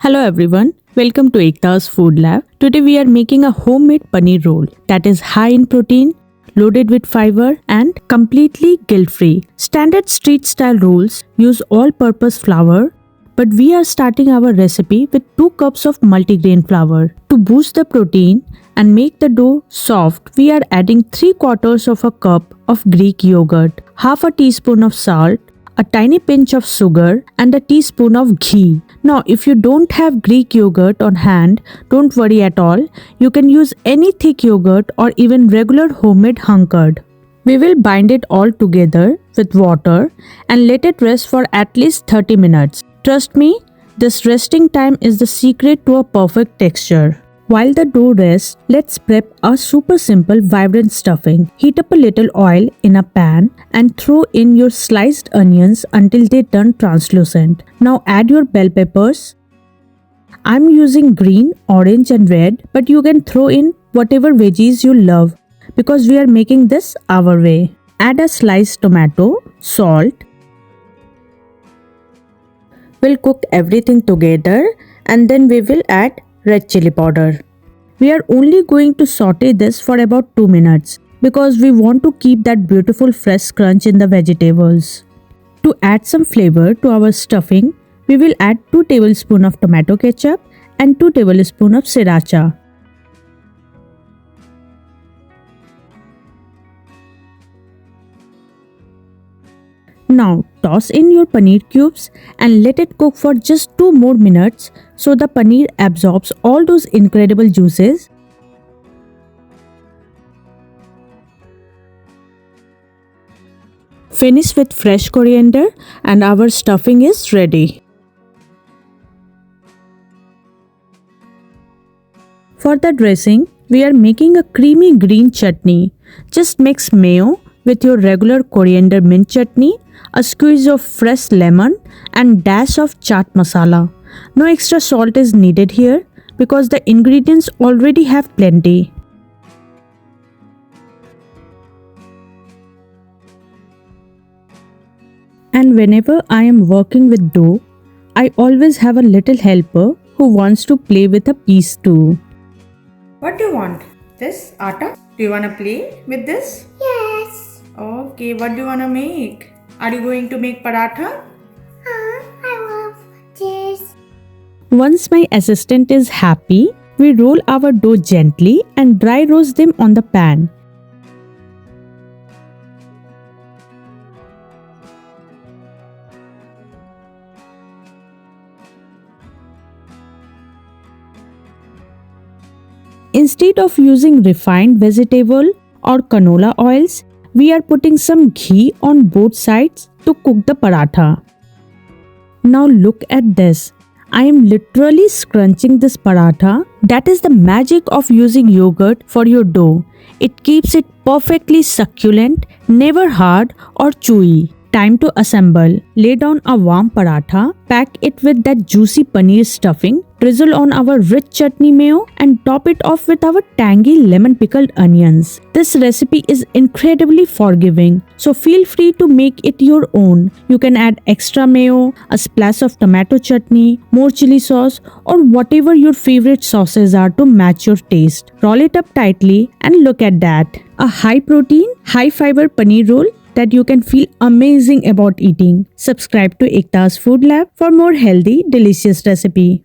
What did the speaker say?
Hello everyone, welcome to Ekta's Food Lab. Today we are making a homemade paneer roll that is high in protein, loaded with fiber and completely guilt-free. Standard street style rolls use all-purpose flour, but we are starting our recipe with 2 cups of multigrain flour. To boost the protein and make the dough soft, we are adding 3/4 of a cup of Greek yogurt, half a teaspoon of salt, a tiny pinch of sugar and a teaspoon of ghee. Now if you don't have Greek yogurt on hand, don't worry at all. You can use any thick yogurt or even regular homemade hung curd. We will bind it all together with water and let it rest for at least 30 minutes. Trust me, this resting time is the secret to a perfect texture. While the dough rests, let's prep a super simple vibrant stuffing. Heat up a little oil in a pan and throw in your sliced onions until they turn translucent. Now add your bell peppers. I'm using green, orange and red, but you can throw in whatever veggies you love because we are making this our way. Add a sliced tomato, salt. We'll cook everything together and then we will add red chili powder. We are only going to saute this for about 2 minutes because we want to keep that beautiful fresh crunch in the vegetables. To add some flavor to our stuffing, we will add 2 tablespoons of tomato ketchup and 2 tablespoons of sriracha. Now toss in your paneer cubes and let it cook for just 2 more minutes so the paneer absorbs all those incredible juices. Finish with fresh coriander and our stuffing is ready. For the dressing, we are making a creamy green chutney. Just mix mayo with your regular coriander mint chutney, a squeeze of fresh lemon and dash of chaat masala. No extra salt is needed here because the ingredients already have plenty. And whenever I am working with dough, I always have a little helper who wants to play with a piece too. What do you want? This atta? Do you want to play with this? Yes. Okay, what do you want to make? Are you going to make paratha? I love this. Once my assistant is happy, we roll our dough gently and dry roast them on the pan. Instead of using refined vegetable or canola oils, we are putting some ghee on both sides to cook the paratha. Now look at this. I am literally scrunching this paratha. That is the magic of using yogurt for your dough. It keeps it perfectly succulent, never hard or chewy. Time to assemble. Lay down a warm paratha, pack it with that juicy paneer stuffing, drizzle on our rich chutney mayo and top it off with our tangy lemon pickled onions. This recipe is incredibly forgiving, so feel free to make it your own. You can add extra mayo, a splash of tomato chutney, more chili sauce or whatever your favorite sauces are to match your taste. Roll it up tightly and look at that. A high protein, high fiber paneer roll that you can feel amazing about eating. Subscribe to Ekta's Food Lab for more healthy, delicious recipe.